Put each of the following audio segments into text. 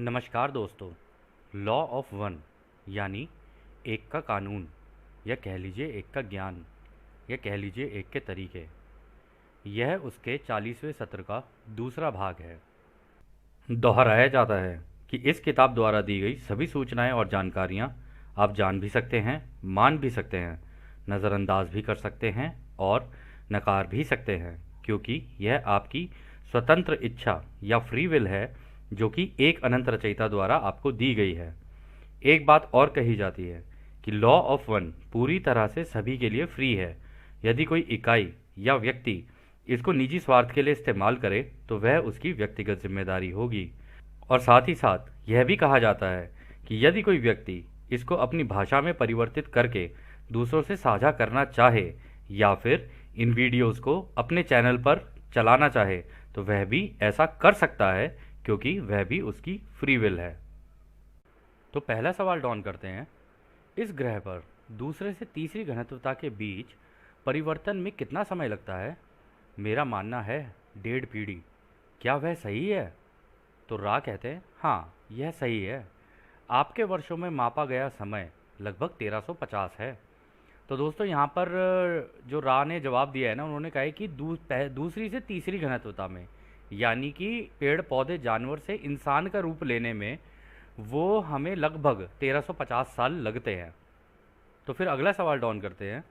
नमस्कार दोस्तों। Law of one यानी एक का कानून, या कह लीजिए एक का ज्ञान, या कह लीजिए एक के तरीके, यह उसके 40वें सत्र का दूसरा भाग है। दोहराया जाता है कि इस किताब द्वारा दी गई सभी सूचनाएं और जानकारियां आप जान भी सकते हैं, मान भी सकते हैं, नज़रअंदाज भी कर सकते हैं और नकार भी सकते हैं, क्योंकि यह आपकी स्वतंत्र इच्छा या फ्री विल है, जो कि एक अनंत रचयिता द्वारा आपको दी गई है। एक बात और कही जाती है कि लॉ ऑफ वन पूरी तरह से सभी के लिए फ्री है। यदि कोई इकाई या व्यक्ति इसको निजी स्वार्थ के लिए इस्तेमाल करे तो वह उसकी व्यक्तिगत जिम्मेदारी होगी। और साथ ही साथ यह भी कहा जाता है कि यदि कोई व्यक्ति इसको अपनी भाषा में परिवर्तित करके दूसरों से साझा करना चाहे या फिर इन वीडियोस को अपने चैनल पर चलाना चाहे तो वह भी ऐसा कर सकता है, क्योंकि वह भी उसकी फ्री विल है। तो पहला सवाल डॉन करते हैं, इस ग्रह पर दूसरे से तीसरी घनत्वता के बीच परिवर्तन में कितना समय लगता है? मेरा मानना है 1.5 पीढ़ी। क्या वह सही है? तो रा कहते हैं हाँ, यह सही है। आपके वर्षों में मापा गया समय लगभग 1350 है। तो दोस्तों यहाँ पर जो रा ने जवाब दिया है ना, उन्होंने कहा है कि दूसरी से तीसरी घनत्वता में, यानी कि पेड़ पौधे जानवर से इंसान का रूप लेने में वो हमें लगभग 1350 साल लगते हैं। तो फिर अगला सवाल डॉन करते हैं,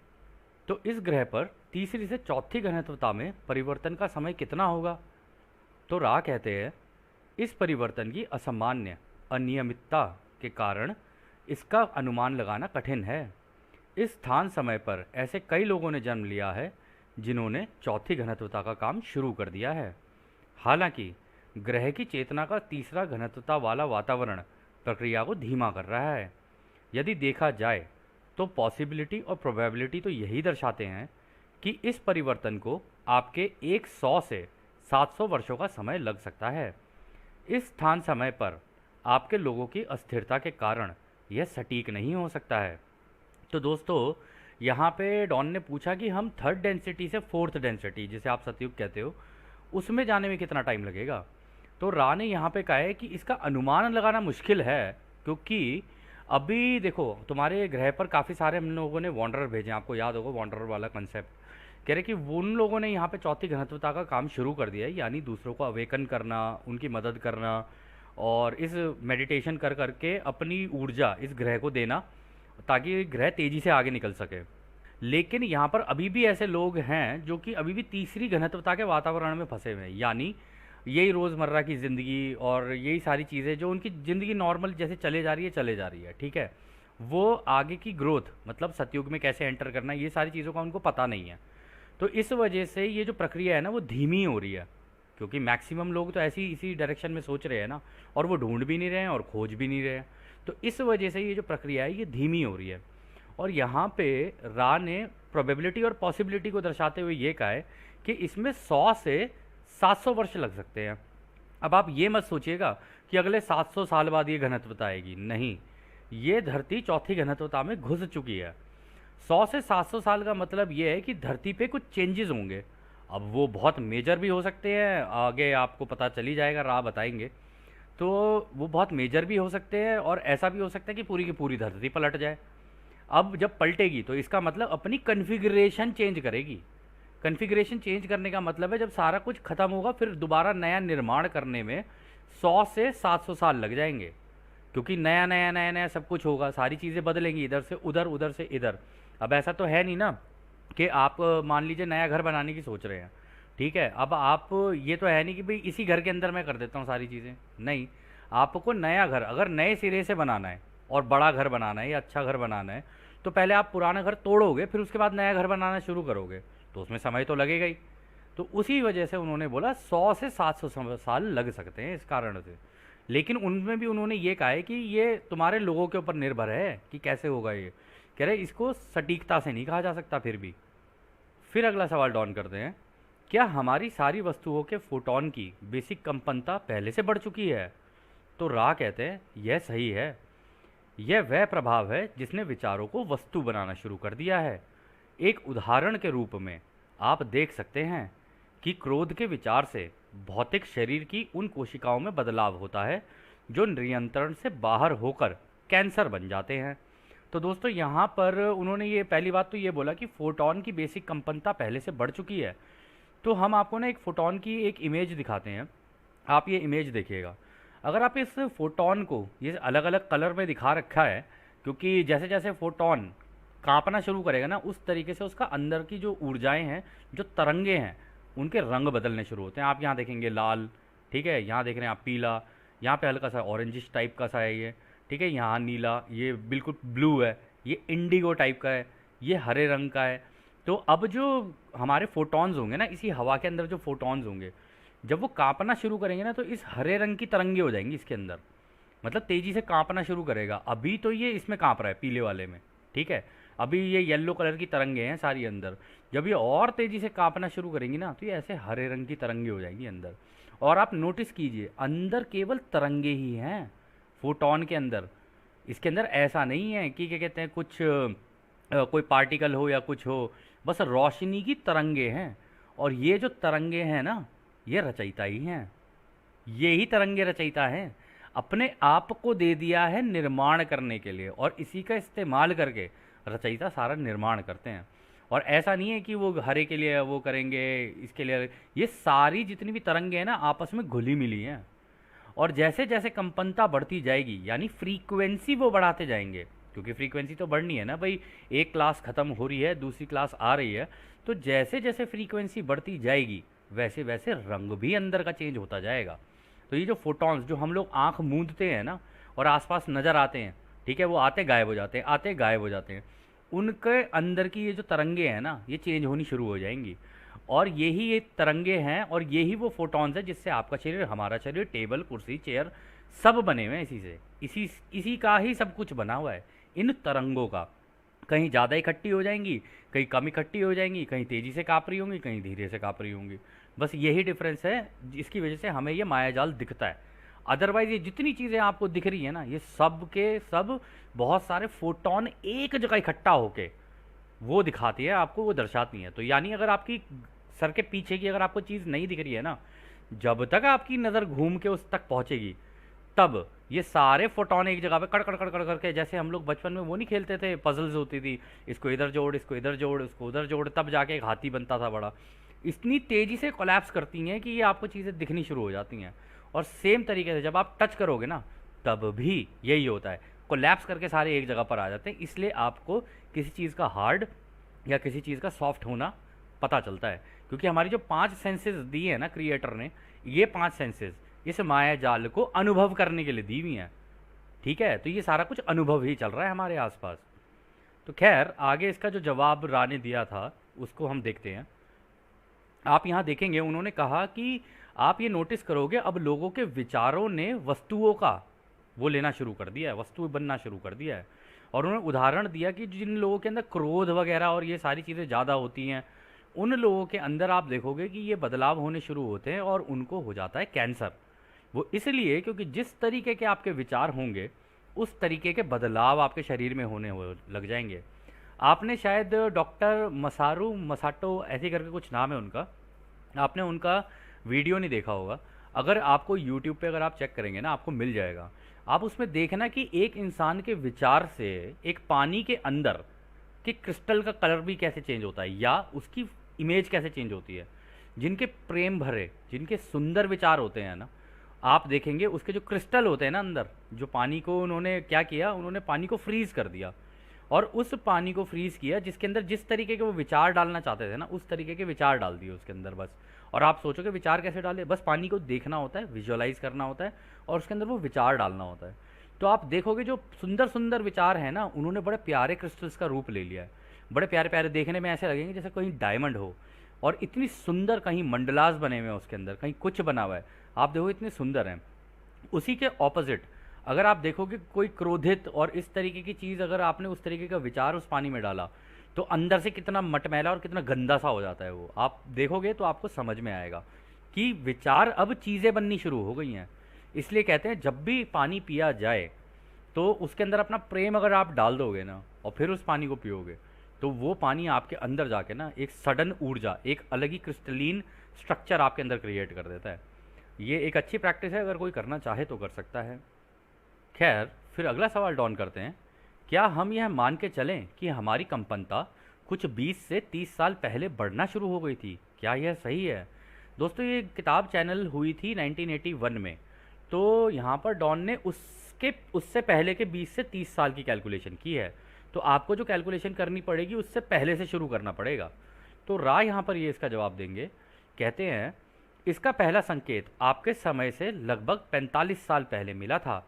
तो इस ग्रह पर तीसरी से चौथी घनत्वता में परिवर्तन का समय कितना होगा? तो रा कहते हैं इस परिवर्तन की असामान्य अनियमितता के कारण इसका अनुमान लगाना कठिन है। इस स्थान समय पर ऐसे कई लोगों ने जन्म लिया है जिन्होंने चौथी घनत्वता का काम शुरू कर दिया है। हालांकि ग्रह की चेतना का तीसरा घनत्वता वाला वातावरण प्रक्रिया को धीमा कर रहा है। यदि देखा जाए तो पॉसिबिलिटी और प्रोबेबिलिटी तो यही दर्शाते हैं कि इस परिवर्तन को आपके 100 से 700 वर्षों का समय लग सकता है। इस स्थान समय पर आपके लोगों की अस्थिरता के कारण यह सटीक नहीं हो सकता है। तो दोस्तों यहाँ पे डॉन ने पूछा कि हम थर्ड डेंसिटी से फोर्थ डेंसिटी, जिसे आप सतयुग कहते हो, उसमें जाने में कितना टाइम लगेगा? तो रा ने यहाँ पे कहा है कि इसका अनुमान लगाना मुश्किल है, क्योंकि अभी देखो तुम्हारे ग्रह पर काफ़ी सारे हम लोगों ने वॉन्डरर भेजे हैं। आपको याद होगा वॉन्डरर वाला कंसेप्ट। कह रहे कि उन लोगों ने यहाँ पे चौथी घनत्वता का काम शुरू कर दिया है, यानी दूसरों को अवेकन करना, उनकी मदद करना और इस मेडिटेशन कर करके अपनी ऊर्जा इस ग्रह को देना, ताकि ग्रह तेज़ी से आगे निकल सके। लेकिन यहाँ पर अभी भी ऐसे लोग हैं जो कि अभी भी तीसरी घनत्वता के वातावरण में फंसे हुए हैं, यानी यही रोज़मर्रा की ज़िंदगी और यही सारी चीज़ें जो उनकी ज़िंदगी नॉर्मल जैसे चले जा रही है चले जा रही है, ठीक है। वो आगे की ग्रोथ, मतलब सतयुग में कैसे एंटर करना है, ये सारी चीज़ों का उनको पता नहीं है। तो इस वजह से ये जो प्रक्रिया है ना वो धीमी हो रही है, क्योंकि मैक्सिमम लोग तो ऐसी इसी डायरेक्शन में सोच रहे हैं ना, और वो ढूंढ भी नहीं रहे हैं और खोज भी नहीं रहे हैं। तो इस वजह से ये जो प्रक्रिया है ये धीमी हो रही है। और यहाँ पे रा ने प्रोबेबिलिटी और पॉसिबिलिटी को दर्शाते हुए ये कहा है कि इसमें 100 से 700 वर्ष लग सकते हैं। अब आप ये मत सोचिएगा कि अगले 700 साल बाद ये घनत्वता आएगी, नहीं। ये धरती चौथी घनत्वता में घुस चुकी है। 100 से 700 साल का मतलब ये है कि धरती पे कुछ चेंजेस होंगे। अब वो बहुत मेजर भी हो सकते हैं, आगे आपको पता चली जाएगा, राह बताएंगे। तो वो बहुत मेजर भी हो सकते हैं और ऐसा भी हो सकता है कि पूरी की पूरी धरती पलट जाए। अब जब पलटेगी तो इसका मतलब अपनी कन्फिग्रेशन चेंज करेगी। कन्फिग्रेशन चेंज करने का मतलब है जब सारा कुछ खत्म होगा फिर दोबारा नया निर्माण करने में 100 से 700 साल लग जाएंगे, क्योंकि नया नया नया नया सब कुछ होगा, सारी चीज़ें बदलेंगी, इधर से उधर, उधर से इधर। अब ऐसा तो है नहीं ना कि आप मान लीजिए नया घर बनाने की सोच रहे हैं, ठीक है। अब आप ये तो है नहीं कि भाई इसी घर के अंदर मैं कर देता हूँ सारी चीज़ें, नहीं। आपको नया घर अगर नए सिरे से बनाना है और बड़ा घर बनाना है या अच्छा घर बनाना है, तो पहले आप पुराना घर तोड़ोगे, फिर उसके बाद नया घर बनाना शुरू करोगे, तो उसमें समय तो लगेगा ही। तो उसी वजह से उन्होंने बोला 100 से 700 साल लग सकते हैं इस कारण से। लेकिन उनमें भी उन्होंने ये कहा है कि ये तुम्हारे लोगों के ऊपर निर्भर है कि कैसे होगा ये। कह रहे इसको सटीकता से नहीं कहा जा सकता फिर भी। फिर अगला सवाल डॉन करते हैं, क्या हमारी सारी वस्तुओं के फोटोन की बेसिक कंपनता पहले से बढ़ चुकी है? तो रा कहते हैं यह सही है। यह वह प्रभाव है जिसने विचारों को वस्तु बनाना शुरू कर दिया है। एक उदाहरण के रूप में आप देख सकते हैं कि क्रोध के विचार से भौतिक शरीर की उन कोशिकाओं में बदलाव होता है जो नियंत्रण से बाहर होकर कैंसर बन जाते हैं। तो दोस्तों यहाँ पर उन्होंने ये पहली बात तो ये बोला कि फोटॉन की बेसिक कंपनता पहले से बढ़ चुकी है। तो हम आपको ना एक फोटॉन की एक इमेज दिखाते हैं, आप ये इमेज देखिएगा। अगर आप इस फोटॉन को ये अलग अलग कलर में दिखा रखा है, क्योंकि जैसे जैसे फोटॉन कांपना शुरू करेगा ना, उस तरीके से उसका अंदर की जो ऊर्जाएं हैं, जो तरंगे हैं, उनके रंग बदलने शुरू होते हैं। आप यहाँ देखेंगे लाल, ठीक है, यहाँ देख रहे हैं आप पीला, यहाँ पे हल्का सा ऑरेंजिश टाइप का सा है ये, ठीक है, यहाँ नीला, ये बिल्कुल ब्लू है, ये इंडिगो टाइप का है, ये हरे रंग का है। तो अब जो हमारे फोटॉन्स होंगे ना, इसी हवा के अंदर जो फोटॉन्स होंगे, जब वो कांपना शुरू करेंगे ना, तो इस हरे रंग की तरंगे हो जाएंगी इसके अंदर, मतलब तेज़ी से कांपना शुरू करेगा। अभी तो ये इसमें कांप रहा है पीले वाले में, ठीक है, अभी ये येलो कलर की तरंगे हैं सारी अंदर। जब ये और तेज़ी से कांपना शुरू करेंगी ना, तो ये ऐसे हरे रंग की तरंगे हो जाएंगी अंदर। और आप नोटिस कीजिए, अंदर केवल तरंगे ही हैं फोटॉन के अंदर। इसके अंदर ऐसा नहीं है कि क्या कहते हैं कुछ कोई पार्टिकल हो या कुछ हो, बस रोशनी की तरंगे हैं। और ये जो तरंगे हैं ना, ये रचयिता ही हैं, ये ही तरंगे रचयिता हैं। अपने आप को दे दिया है निर्माण करने के लिए, और इसी का इस्तेमाल करके रचयिता सारा निर्माण करते हैं। और ऐसा नहीं है कि वो हरे के लिए वो करेंगे, इसके लिए, ये सारी जितनी भी तरंगे हैं ना, आपस में घुली मिली हैं। और जैसे जैसे कंपनता बढ़ती जाएगी, यानी फ्रीक्वेंसी वो बढ़ाते जाएंगे, क्योंकि फ्रीक्वेंसी तो बढ़नी है ना भाई, एक क्लास ख़त्म हो रही है, दूसरी क्लास आ रही है, तो जैसे जैसे फ्रीक्वेंसी बढ़ती जाएगी, वैसे वैसे रंग भी अंदर का चेंज होता जाएगा। तो ये जो फोटॉन्स, जो हम लोग आँख मूंदते हैं ना और आसपास नज़र आते हैं, ठीक है, वो आते गायब हो जाते हैं, आते गायब हो जाते हैं, उनके अंदर की ये जो तरंगे हैं ना, ये चेंज होनी शुरू हो जाएंगी। और यही ये तरंगे हैं, और यही वो फोटॉन्स है जिससे आपका शरीर, हमारा शरीर, टेबल, कुर्सी, चेयर, सब बने हुए हैं इसी से, इसी का ही सब कुछ बना हुआ है, इन तरंगों का। कहीं ज़्यादा इकट्ठी हो जाएंगी, कहीं कम इकट्ठी हो जाएंगी, कहीं तेज़ी से काँप रही होंगी, कहीं धीरे से काँप रही होंगी। बस यही डिफरेंस है जिसकी वजह से हमें ये मायाजाल दिखता है। अदरवाइज ये जितनी चीज़ें आपको दिख रही है ना, ये सब के सब बहुत सारे फोटॉन एक जगह इकट्ठा होके वो दिखाती है आपको, वो दर्शाती है। तो यानी अगर आपकी सर के पीछे की अगर आपको चीज़ नहीं दिख रही है ना, जब तक आपकी नज़र घूम के उस तक पहुंचेगी, तब ये सारे फोटॉन एक जगह पे कड़ कड़ कड़ कड़ करके, जैसे हम लोग बचपन में वो नहीं खेलते थे, पजल्स होती थी, इसको इधर जोड़, इसको इधर जोड़, इसको उधर जोड़, तब जाके एक हाथी बनता था बड़ा। इतनी तेज़ी से कोलैप्स करती हैं कि ये आपको चीज़ें दिखनी शुरू हो जाती हैं। और सेम तरीके से जब आप टच करोगे ना, तब भी यही होता है, कोलैप्स करके सारे एक जगह पर आ जाते हैं। इसलिए आपको किसी चीज़ का हार्ड या किसी चीज़ का सॉफ्ट होना पता चलता है, क्योंकि हमारी जो 5 सेंसेस दी है ना क्रिएटर ने, ये 5 सेंसेस इस माया जाल को अनुभव करने के लिए दी हुई हैं, ठीक है। तो ये सारा कुछ अनुभव ही चल रहा है हमारे आसपास। तो खैर, आगे इसका जो जवाब रा ने दिया था उसको हम देखते हैं। आप यहाँ देखेंगे, उन्होंने कहा कि आप ये नोटिस करोगे, अब लोगों के विचारों ने वस्तुओं का वो लेना शुरू कर दिया है, वस्तु बनना शुरू कर दिया है। और उन्होंने उदाहरण दिया कि जिन लोगों के अंदर क्रोध वगैरह और ये सारी चीज़ें ज़्यादा होती हैं, उन लोगों के अंदर आप देखोगे कि ये बदलाव होने शुरू होते हैं और उनको हो जाता है कैंसर। वो इसलिए क्योंकि जिस तरीके के आपके विचार होंगे, उस तरीके के बदलाव आपके शरीर में होने हो लग जाएंगे। आपने शायद डॉक्टर मसारू मसाटो ऐसे करके कुछ नाम है उनका, आपने उनका वीडियो नहीं देखा होगा। अगर आपको यूट्यूब पे अगर आप चेक करेंगे ना, आपको मिल जाएगा। आप उसमें देखना कि एक इंसान के विचार से एक पानी के अंदर कि क्रिस्टल का कलर भी कैसे चेंज होता है, या उसकी इमेज कैसे चेंज होती है। जिनके प्रेम भरे, जिनके सुंदर विचार होते हैं ना, आप देखेंगे उसके जो क्रिस्टल होते हैं ना अंदर, जो पानी को उन्होंने क्या किया, उन्होंने पानी को फ्रीज़ कर दिया, और उस पानी को फ्रीज़ किया जिसके अंदर जिस तरीके के वो विचार डालना चाहते थे ना, उस तरीके के विचार डाल दिए उसके अंदर बस। और आप सोचोगे विचार कैसे डाले, बस पानी को देखना होता है, विजुअलाइज करना होता है, और उसके अंदर वो विचार डालना होता है। तो आप देखोगे जो सुंदर सुंदर विचार हैं ना, उन्होंने बड़े प्यारे क्रिस्टल्स का रूप ले लिया है। बड़े प्यारे प्यारे, देखने में ऐसे लगेंगे जैसे कहीं डायमंड हो, और इतनी सुंदर, कहीं मंडलास बने हुए हैं उसके अंदर, कहीं कुछ बना हुआ है, आप देखो इतने सुंदर हैं। उसी के ऑपोजिट अगर आप देखोगे कोई क्रोधित और इस तरीके की चीज़, अगर आपने उस तरीके का विचार उस पानी में डाला, तो अंदर से कितना मटमैला और कितना गंदा सा हो जाता है वो। आप देखोगे तो आपको समझ में आएगा कि विचार अब चीज़ें बननी शुरू हो गई हैं। इसलिए कहते हैं जब भी पानी पिया जाए, तो उसके अंदर अपना प्रेम अगर आप डाल दोगे ना, और फिर उस पानी को पियोगे, तो वो पानी आपके अंदर जाके ना एक सडन ऊर्जा, एक अलग ही क्रिस्टलीन स्ट्रक्चर आपके अंदर क्रिएट कर देता है। ये एक अच्छी प्रैक्टिस है, अगर कोई करना चाहे तो कर सकता है। खैर, फिर अगला सवाल डॉन करते हैं, क्या हम यह मान के चलें कि हमारी कंपनता कुछ 20 से 30 साल पहले बढ़ना शुरू हो गई थी? क्या यह सही है? दोस्तों, ये किताब चैनल हुई थी 1981 में। तो यहाँ पर डॉन ने उससे पहले के 20 से 30 साल की कैलकुलेशन की है। तो आपको जो कैलकुलेशन करनी पड़ेगी उससे पहले से शुरू करना पड़ेगा। तो रा यहाँ पर ये इसका जवाब देंगे, कहते हैं, इसका पहला संकेत आपके समय से लगभग 45 साल पहले मिला था।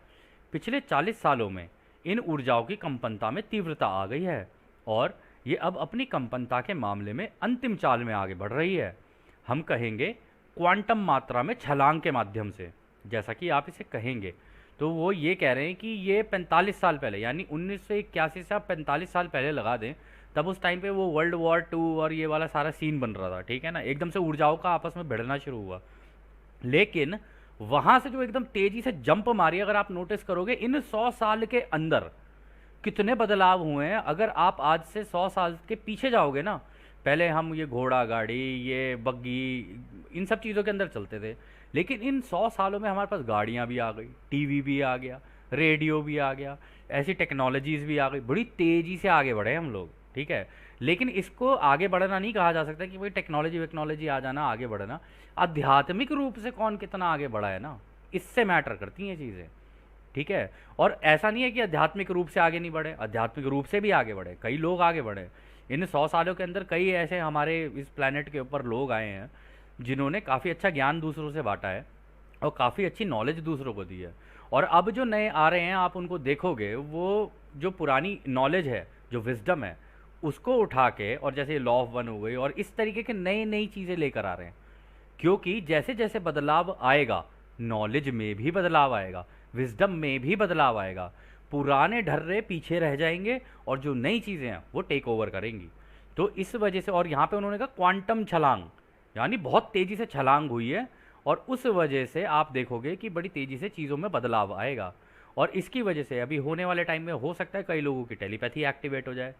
पिछले 40 सालों में इन ऊर्जाओं की कंपनता में तीव्रता आ गई है और ये अब अपनी कंपनता के मामले में अंतिम चाल में आगे बढ़ रही है। हम कहेंगे क्वांटम मात्रा में छलांग के माध्यम से, जैसा कि आप इसे कहेंगे। तो वो ये कह रहे हैं कि ये 45 साल पहले, यानी 1981 से आप 45 साल पहले लगा दें, तब उस टाइम पे वो वर्ल्ड वॉर 2 और ये वाला सारा सीन बन रहा था, ठीक है ना। एकदम से ऊर्जाओं का आपस में भिड़ना शुरू हुआ, लेकिन वहां से जो एकदम तेजी से जंप मारी, अगर आप नोटिस करोगे इन 100 साल के अंदर कितने बदलाव हुए हैं। अगर आप आज से 100 साल के पीछे जाओगे ना, पहले हम ये घोड़ा गाड़ी, ये बग्गी, इन सब चीज़ों के अंदर चलते थे, लेकिन इन 100 सालों में हमारे पास गाड़ियाँ भी आ गई, टीवी भी आ गया, रेडियो भी आ गया, ऐसी टेक्नोलॉजीज़ भी आ गई, बड़ी तेज़ी से आगे बढ़े हम लोग, ठीक है। लेकिन इसको आगे बढ़ना नहीं कहा जा सकता कि भाई टेक्नोलॉजी वेक्नोलॉजी आ जाना आगे बढ़ना। आध्यात्मिक रूप से कौन कितना आगे बढ़ा है ना, इससे मैटर करती हैं चीज़ें, ठीक है। और ऐसा नहीं है कि आध्यात्मिक रूप से आगे नहीं बढ़े, आध्यात्मिक रूप से भी आगे बढ़े, कई लोग आगे बढ़े। इन 100 सालों के अंदर कई ऐसे हमारे इस प्लेनेट के ऊपर लोग आए हैं जिन्होंने काफ़ी अच्छा ज्ञान दूसरों से बांटा है और काफ़ी अच्छी नॉलेज दूसरों को दी है। और अब जो नए आ रहे हैं, आप उनको देखोगे, वो जो पुरानी नॉलेज है, जो विजडम है, उसको उठा के, और जैसे लॉ ऑफ वन हो गई और इस तरीके के नई नई चीज़ें लेकर आ रहे हैं। क्योंकि जैसे जैसे बदलाव आएगा, नॉलेज में भी बदलाव आएगा, विजडम में भी बदलाव आएगा। पुराने ढर्रे पीछे रह जाएंगे और जो नई चीज़ें हैं वो टेक ओवर करेंगी। तो इस वजह से, और यहाँ पे उन्होंने कहा क्वांटम छलांग, यानी बहुत तेज़ी से छलांग हुई है और उस वजह से आप देखोगे कि बड़ी तेज़ी से चीज़ों में बदलाव आएगा। और इसकी वजह से अभी होने वाले टाइम में हो सकता है कई लोगों की टेलीपैथी एक्टिवेट हो जाए,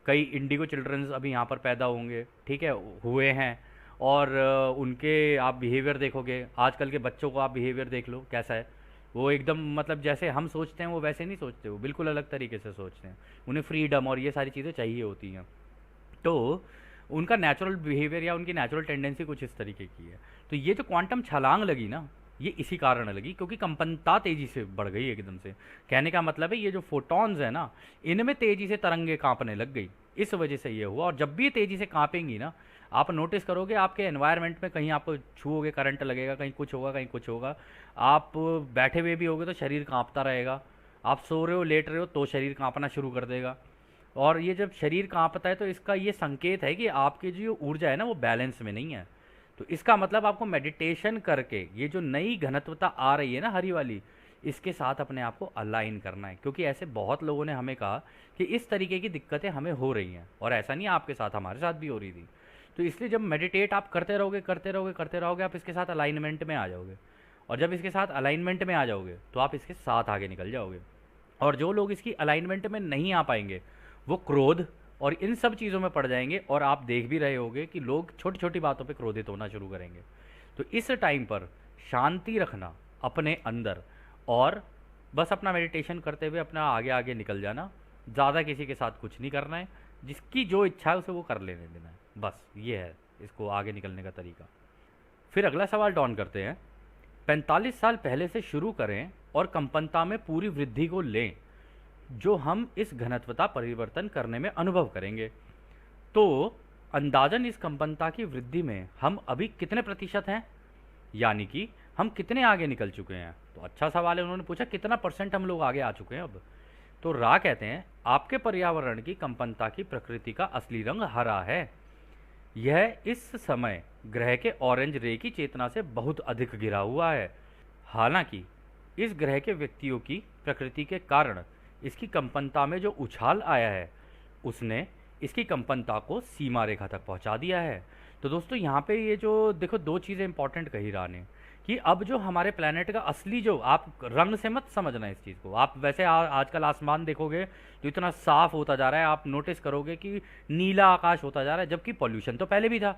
कई इंडिगो चिल्ड्रंस अभी यहाँ पर पैदा होंगे, ठीक है, हुए हैं। और उनके आप बिहेवियर देखोगे, आजकल के बच्चों को आप बिहेवियर देख लो कैसा है। वो एकदम, मतलब जैसे हम सोचते हैं वो वैसे नहीं सोचते, वो बिल्कुल अलग तरीके से सोचते हैं। उन्हें फ्रीडम और ये सारी चीज़ें चाहिए होती हैं। तो उनका नेचुरल बिहेवियर या उनकी नेचुरल टेंडेंसी कुछ इस तरीके की है। तो ये जो क्वांटम छलांग लगी ना, ये इसी कारण लगी क्योंकि कंपनता तेज़ी से बढ़ गई एकदम से। कहने का मतलब है ये जो फोटॉन्स है ना, इनमें तेज़ी से तरंगे कांपने लग गई, इस वजह से ये हुआ। और जब भी तेज़ी से कांपेंगी ना, आप नोटिस करोगे आपके एनवायरनमेंट में कहीं आपको छूओगे करंट लगेगा, कहीं कुछ होगा, कहीं कुछ होगा। आप बैठे हुए भी होगे तो शरीर कांपता रहेगा, आप सो रहे हो, लेट रहे हो तो शरीर कांपना शुरू कर देगा। और ये जब शरीर कांपता है तो इसका ये संकेत है कि आपकी जो ऊर्जा है ना वो बैलेंस में नहीं है। तो इसका मतलब आपको मेडिटेशन करके ये जो नई घनत्वता आ रही है ना, हरी वाली, इसके साथ अपने आप को अलाइन करना है। क्योंकि ऐसे बहुत लोगों ने हमें कहा कि इस तरीके की दिक्कतें हमें हो रही हैं, और ऐसा नहीं आपके साथ, हमारे साथ भी हो रही थी। तो इसलिए जब मेडिटेट आप करते रहोगे करते रहोगे करते रहोगे, आप इसके साथ अलाइनमेंट में आ जाओगे। और जब इसके साथ अलाइनमेंट में आ जाओगे तो आप इसके साथ आगे निकल जाओगे। और जो लोग इसकी अलाइनमेंट में नहीं आ पाएंगे वो क्रोध और इन सब चीज़ों में पड़ जाएंगे। और आप देख भी रहे होगे कि लोग छोटी छोटी बातों पे क्रोधित होना शुरू करेंगे। तो इस टाइम पर शांति रखना अपने अंदर और बस अपना मेडिटेशन करते हुए अपना आगे आगे निकल जाना, ज़्यादा किसी के साथ कुछ नहीं करना है, जिसकी जो इच्छा है उसे वो कर लेने देना है, बस ये है इसको आगे निकलने का तरीका। फिर अगला सवाल डॉन करते हैं, 45 साल पहले से शुरू करें और कंपनता में पूरी वृद्धि को लें जो हम इस घनत्वता परिवर्तन करने में अनुभव करेंगे। तो अंदाजन इस कंपनता की वृद्धि में हम अभी कितने प्रतिशत हैं, यानी कि हम कितने आगे निकल चुके हैं। तो अच्छा सवाल है, उन्होंने पूछा कितना % हम लोग आगे आ चुके हैं अब। तो रा कहते हैं, आपके पर्यावरण की कंपनता की प्रकृति का असली रंग हरा है। यह इस समय ग्रह के ऑरेंज रे की चेतना से बहुत अधिक घिरा हुआ है। हालांकि इस ग्रह के व्यक्तियों की प्रकृति के कारण इसकी कंपनता में जो उछाल आया है उसने इसकी कंपनता को सीमा रेखा तक पहुंचा दिया है। तो दोस्तों यहाँ पे ये जो देखो, दो चीज़ें इंपॉर्टेंट कही रहा ने कि अब जो हमारे प्लेनेट का असली, जो आप रंग से मत समझना इस चीज़ को, आप वैसे आजकल आसमान देखोगे तो इतना साफ होता जा रहा है, आप नोटिस करोगे कि नीला आकाश होता जा रहा है, जबकि पॉल्यूशन तो पहले भी था,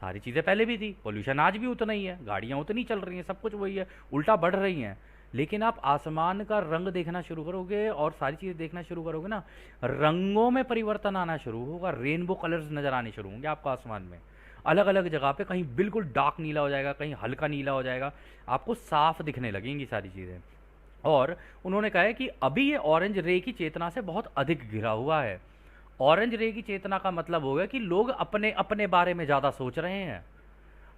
सारी चीज़ें पहले भी थी, पॉल्यूशन आज भी उतना ही है, गाड़ियाँ उतनी चल रही हैं, सब कुछ वही है, उल्टा बढ़ रही हैं। लेकिन आप आसमान का रंग देखना शुरू करोगे और सारी चीज़ें देखना शुरू करोगे ना, रंगों में परिवर्तन आना शुरू होगा, रेनबो कलर्स नज़र आने शुरू होंगे आपको आसमान में, अलग अलग जगह पे, कहीं बिल्कुल डार्क नीला हो जाएगा, कहीं हल्का नीला हो जाएगा, आपको साफ दिखने लगेंगी सारी चीज़ें। और उन्होंने कहा है कि अभी ये ऑरेंज रे की चेतना से बहुत अधिक घिरा हुआ है। ऑरेंज रे की चेतना का मतलब हो गया कि लोग अपने अपने बारे में ज़्यादा सोच रहे हैं,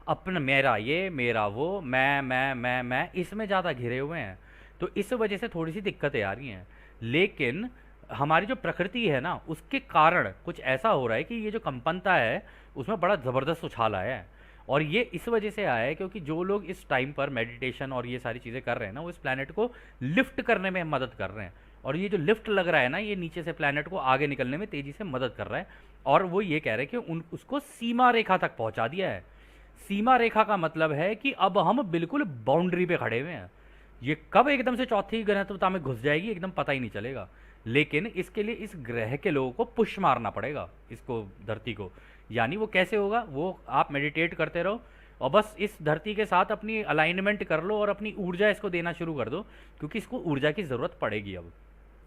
अपना मेरा ये मेरा वो, मैं इसमें ज़्यादा घिरे हुए हैं। तो इस वजह से थोड़ी सी दिक्कतें आ रही हैं। लेकिन हमारी जो प्रकृति है ना, उसके कारण कुछ ऐसा हो रहा है कि ये जो कंपनता है उसमें बड़ा ज़बरदस्त उछाल आया है। और ये इस वजह से आया है क्योंकि जो लोग इस टाइम पर मेडिटेशन और ये सारी चीज़ें कर रहे हैं ना, वो इस प्लानट को लिफ्ट करने में मदद कर रहे हैं। और ये जो लिफ्ट लग रहा है ना, ये नीचे से प्लानट को आगे निकलने में तेज़ी से मदद कर रहा है। और वो ये कह रहे हैं कि उसको सीमा रेखा तक पहुंचा दिया है। सीमा रेखा का मतलब है कि अब हम बिल्कुल बाउंड्री पे खड़े हुए हैं। ये कब एकदम से चौथी घनत्वता में घुस जाएगी एकदम पता ही नहीं चलेगा। लेकिन इसके लिए इस ग्रह के लोगों को पुश मारना पड़ेगा, इसको, धरती को। यानी वो कैसे होगा, वो आप मेडिटेट करते रहो और बस इस धरती के साथ अपनी अलाइनमेंट कर लो और अपनी ऊर्जा इसको देना शुरू कर दो, क्योंकि इसको ऊर्जा की ज़रूरत पड़ेगी। अब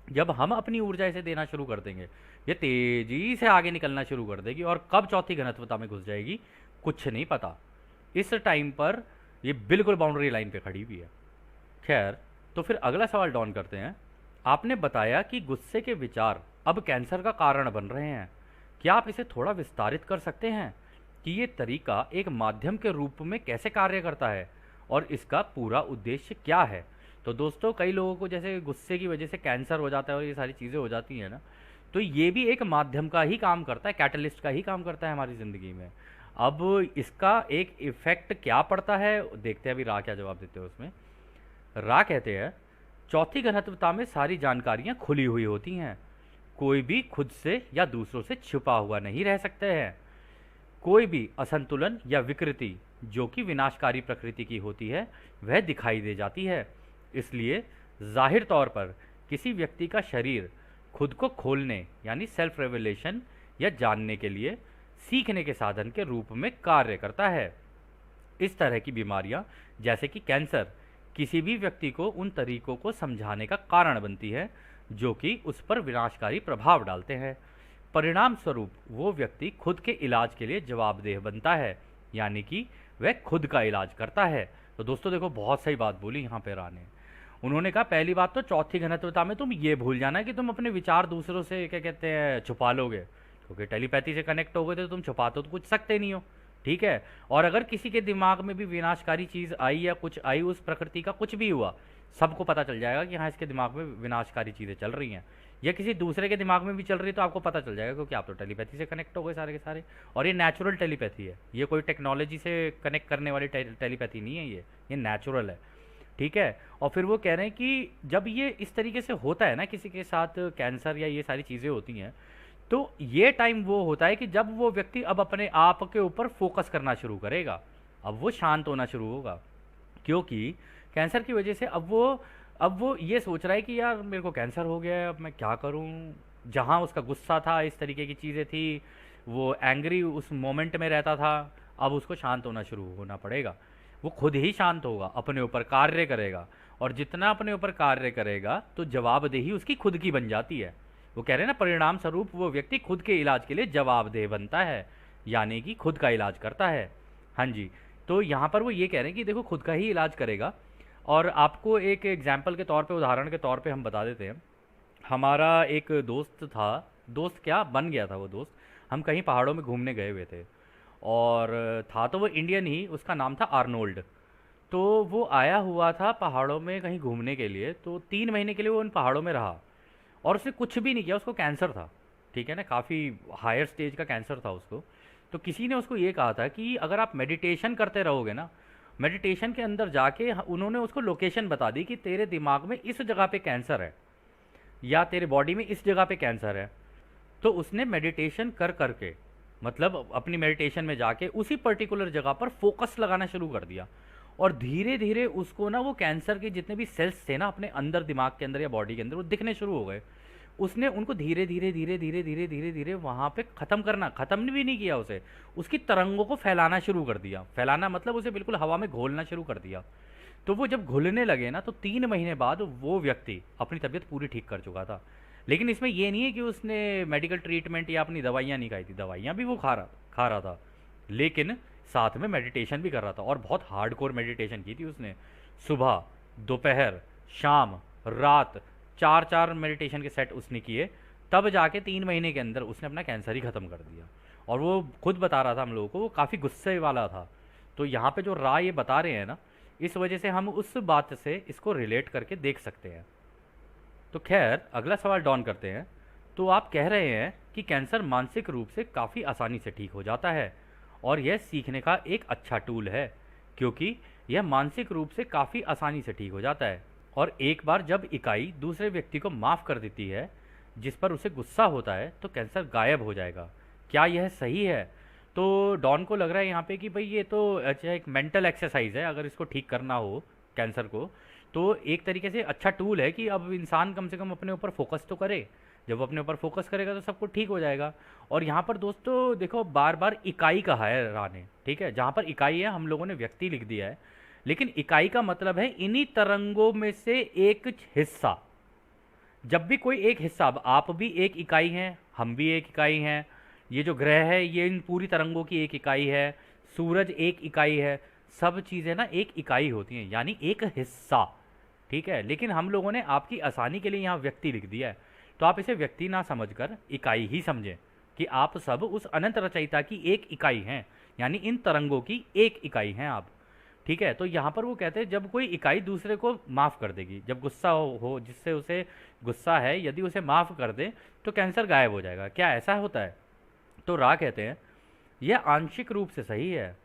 जब हम अपनी ऊर्जा इसे देना शुरू कर देंगे, ये तेजी से आगे निकलना शुरू कर देगी। और कब चौथी घनत्वता में घुस जाएगी कुछ नहीं पता। इस टाइम पर ये बिल्कुल बाउंड्री लाइन पे खड़ी हुई है। खैर, तो फिर अगला सवाल डॉन करते हैं। आपने बताया कि गुस्से के विचार अब कैंसर का कारण बन रहे हैं। क्या आप इसे थोड़ा विस्तारित कर सकते हैं कि ये तरीका एक माध्यम के रूप में कैसे कार्य करता है और इसका पूरा उद्देश्य क्या है? तो दोस्तों, कई लोगों को जैसे गुस्से की वजह से कैंसर हो जाता है और ये सारी चीज़ें हो जाती हैं ना, तो ये भी एक माध्यम का ही काम करता है, कैटलिस्ट का ही काम करता है हमारी ज़िंदगी में। अब इसका एक इफ़ेक्ट क्या पड़ता है, देखते हैं अभी रा क्या जवाब देते हैं उसमें। रा कहते हैं, चौथी घनत्वता में सारी जानकारियाँ खुली हुई होती हैं। कोई भी खुद से या दूसरों से छुपा हुआ नहीं रह सकते हैं। कोई भी असंतुलन या विकृति जो कि विनाशकारी प्रकृति की होती है, वह दिखाई दे जाती है। इसलिए जाहिर तौर पर किसी व्यक्ति का शरीर खुद को खोलने यानी सेल्फ रेवलेशन या जानने के लिए सीखने के साधन के रूप में कार्य करता है। इस तरह की बीमारियां जैसे कि कैंसर किसी भी व्यक्ति को उन तरीकों को समझाने का कारण बनती है जो कि उस पर विनाशकारी प्रभाव डालते हैं। परिणाम स्वरूप वो व्यक्ति खुद के इलाज के लिए जवाबदेह बनता है, यानी कि वह खुद का इलाज करता है। तो दोस्तों देखो, बहुत सही बात बोली यहाँ पे राने। उन्होंने कहा पहली बात तो चौथी घनत्वता में तुम ये भूल जाना कि तुम अपने विचार दूसरों से क्या कहते हैं छुपा लोगे, क्योंकि टेलीपैथी से कनेक्ट हो गए तो तुम छुपा तो कुछ सकते नहीं हो, ठीक है। और अगर किसी के दिमाग में भी विनाशकारी चीज़ आई या कुछ आई, उस प्रकृति का कुछ भी हुआ, सबको पता चल जाएगा कि हाँ इसके दिमाग में विनाशकारी चीज़ें चल रही हैं, या किसी दूसरे के दिमाग में भी चल रही है तो आपको पता चल जाएगा, क्योंकि आप तो टेलीपैथी से कनेक्ट हो गए सारे के सारे। और ये नेचुरल टेलीपैथी है, ये कोई टेक्नोलॉजी से कनेक्ट करने वाली टेलीपैथी नहीं है, ये नेचुरल है, ठीक है। और फिर वो कह रहे हैं कि जब ये इस तरीके से होता है ना, किसी के साथ कैंसर या ये सारी चीज़ें होती हैं, तो ये टाइम वो होता है कि जब वो व्यक्ति अब अपने आप के ऊपर फोकस करना शुरू करेगा, अब वो शांत होना शुरू होगा, क्योंकि कैंसर की वजह से अब वो ये सोच रहा है कि यार मेरे को कैंसर हो गया है, अब मैं क्या करूं। जहां उसका गुस्सा था, इस तरीके की चीज़ें थी, वो एंग्री उस मोमेंट में रहता था, अब उसको शांत होना शुरू होना पड़ेगा। वो खुद ही शांत होगा, अपने ऊपर कार्य करेगा, और जितना अपने ऊपर कार्य करेगा तो जवाबदेही उसकी खुद की बन जाती है। वो कह रहे हैं ना, परिणाम स्वरूप वो व्यक्ति खुद के इलाज के लिए जवाबदेह बनता है, यानी कि खुद का इलाज करता है। हाँ जी, तो यहाँ पर वो ये कह रहे हैं कि देखो खुद का ही इलाज करेगा। और आपको एक एग्जाम्पल के तौर पे, उदाहरण के तौर पे हम बता देते हैं। हमारा एक दोस्त था, दोस्त क्या बन गया था वो दोस्त। हम कहीं पहाड़ों में घूमने गए हुए थे, और था तो वो इंडियन ही, उसका नाम था आर्नोल्ड। तो वो आया हुआ था पहाड़ों में कहीं घूमने के लिए, तो 3 महीने के लिए वो उन पहाड़ों में रहा, और उसने कुछ भी नहीं किया। उसको कैंसर था, ठीक है ना, काफ़ी हायर स्टेज का कैंसर था उसको। तो किसी ने उसको ये कहा था कि अगर आप मेडिटेशन करते रहोगे ना, मेडिटेशन के अंदर जाके उन्होंने उसको लोकेशन बता दी कि तेरे दिमाग में इस जगह पे कैंसर है, या तेरे बॉडी में इस जगह पे कैंसर है। तो उसने मेडिटेशन कर करके, मतलब अपनी मेडिटेशन में जाके उसी पर्टिकुलर जगह पर फोकस लगाना शुरू कर दिया, और धीरे धीरे उसको ना वो कैंसर के जितने भी सेल्स थे ना अपने अंदर, दिमाग के अंदर या बॉडी के अंदर, वो दिखने शुरू हो गए। उसने उनको धीरे धीरे धीरे धीरे धीरे धीरे धीरे वहाँ पे ख़त्म भी नहीं किया उसे, उसकी तरंगों को फैलाना शुरू कर दिया। फैलाना मतलब उसे बिल्कुल हवा में घोलना शुरू कर दिया। तो वो जब घुलने लगे ना, तो 3 महीने बाद वो व्यक्ति अपनी तबीयत पूरी ठीक कर चुका था। लेकिन इसमें ये नहीं है कि उसने मेडिकल ट्रीटमेंट या अपनी दवाइयाँ नहीं खाई थी, दवाइयाँ भी वो खा रहा था, लेकिन साथ में मेडिटेशन भी कर रहा था, और बहुत हार्डकोर मेडिटेशन की थी उसने। सुबह, दोपहर, शाम, रात, 4-4 मेडिटेशन के सेट उसने किए, तब जाके 3 महीने के अंदर उसने अपना कैंसर ही ख़त्म कर दिया। और वो खुद बता रहा था हम लोगों को, वो काफ़ी गुस्से वाला था। तो यहाँ पे जो राय ये बता रहे हैं ना, इस वजह से हम उस बात से इसको रिलेट करके देख सकते हैं। तो खैर, अगला सवाल डॉन करते हैं। तो आप कह रहे हैं कि कैंसर मानसिक रूप से काफ़ी आसानी से ठीक हो जाता है, और यह सीखने का एक अच्छा टूल है, क्योंकि यह मानसिक रूप से काफ़ी आसानी से ठीक हो जाता है। और एक बार जब इकाई दूसरे व्यक्ति को माफ़ कर देती है जिस पर उसे गुस्सा होता है, तो कैंसर गायब हो जाएगा। क्या यह सही है? तो डॉन को लग रहा है यहाँ पे कि भाई ये तो अच्छा एक मेंटल एक्सरसाइज है, अगर इसको ठीक करना हो कैंसर को, तो एक तरीके से अच्छा टूल है कि अब इंसान कम से कम अपने ऊपर फोकस तो करे। जब वो अपने ऊपर फोकस करेगा तो सब कुछ ठीक हो जाएगा। और यहाँ पर दोस्तों देखो, बार बार इकाई कहा है रा ने, ठीक है, जहाँ पर इकाई है हम लोगों ने व्यक्ति लिख दिया है, लेकिन इकाई का मतलब है इन्हीं तरंगों में से एक हिस्सा। जब भी कोई एक हिस्सा, अब आप भी एक इकाई हैं, हम भी एक इकाई हैं, ये जो ग्रह है ये इन पूरी तरंगों की एक इकाई है, सूरज एक इकाई है, सब चीज़ें ना एक इकाई होती हैं, यानी एक हिस्सा, ठीक है। लेकिन हम लोगों ने आपकी आसानी के लिए यहाँ व्यक्ति लिख दिया है, तो आप इसे व्यक्ति ना समझकर इकाई ही समझें कि आप सब उस अनंत रचयिता की एक इकाई हैं, यानी इन तरंगों की एक इकाई हैं आप, ठीक है। तो यहाँ पर वो कहते हैं जब कोई इकाई दूसरे को माफ़ कर देगी, जब गुस्सा हो जिससे उसे गुस्सा है, यदि उसे माफ़ कर दे तो कैंसर गायब हो जाएगा। क्या ऐसा होता है? तो रा कहते हैं यह आंशिक रूप से सही है।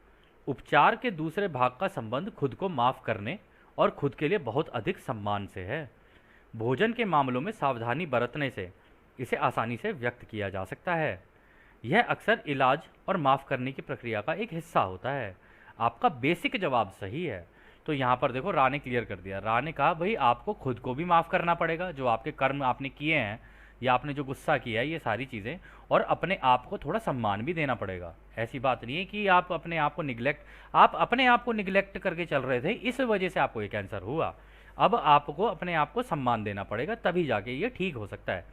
उपचार के दूसरे भाग का संबंध खुद को माफ़ करने और खुद के लिए बहुत अधिक सम्मान से है। भोजन के मामलों में सावधानी बरतने से इसे आसानी से व्यक्त किया जा सकता है। यह अक्सर इलाज और माफ़ करने की प्रक्रिया का एक हिस्सा होता है। आपका बेसिक जवाब सही है। तो यहाँ पर देखो, रा ने क्लियर कर दिया। रा ने कहा भाई आपको खुद को भी माफ़ करना पड़ेगा, जो आपके कर्म आपने किए हैं या आपने जो गुस्सा किया है, ये सारी चीज़ें, और अपने आप को थोड़ा सम्मान भी देना पड़ेगा। ऐसी बात नहीं है कि आप अपने आप को निगलेक्ट करके चल रहे थे, इस वजह से आपको ये कैंसर हुआ। अब आपको अपने आप को सम्मान देना पड़ेगा, तभी जाके ये ठीक हो सकता है।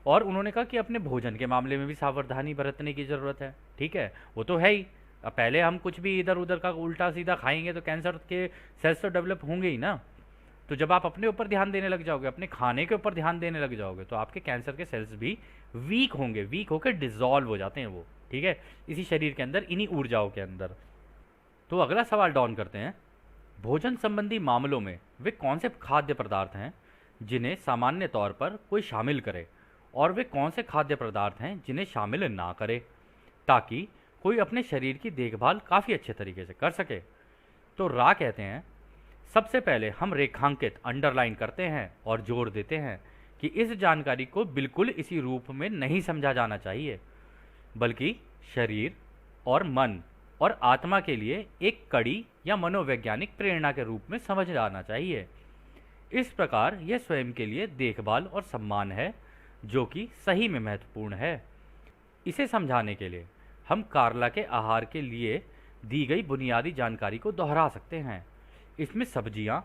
और उन्होंने कहा कि अपने भोजन के मामले में भी सावधानी बरतने की ज़रूरत है, ठीक है, वो तो है ही। अब पहले हम कुछ भी इधर उधर का उल्टा सीधा खाएंगे तो कैंसर के सेल्स तो डेवलप होंगे ही ना। तो जब आप अपने ऊपर ध्यान देने लग जाओगे, अपने खाने के ऊपर ध्यान देने लग जाओगे, तो आपके कैंसर के सेल्स भी वीक होंगे, वीक होकर डिसॉल्व हो जाते हैं वो, ठीक है, इसी शरीर के अंदर, इन्हीं ऊर्जाओं के अंदर। तो अगला सवाल डॉन करते हैं। भोजन संबंधी मामलों में वे कौन से खाद्य पदार्थ हैं जिन्हें सामान्य तौर पर कोई शामिल करे, और वे कौन से खाद्य पदार्थ हैं जिन्हें शामिल ना करे, ताकि कोई अपने शरीर की देखभाल काफ़ी अच्छे तरीके से कर सके। तो रा कहते हैं सबसे पहले हम रेखांकित अंडरलाइन करते हैं और जोर देते हैं कि इस जानकारी को बिल्कुल इसी रूप में नहीं समझा जाना चाहिए, बल्कि शरीर और मन और आत्मा के लिए एक कड़ी या मनोवैज्ञानिक प्रेरणा के रूप में समझ जाना चाहिए। इस प्रकार यह स्वयं के लिए देखभाल और सम्मान है, जो कि सही में महत्वपूर्ण है। इसे समझाने के लिए हम कार्ला के आहार के लिए दी गई बुनियादी जानकारी को दोहरा सकते हैं। इसमें सब्जियां,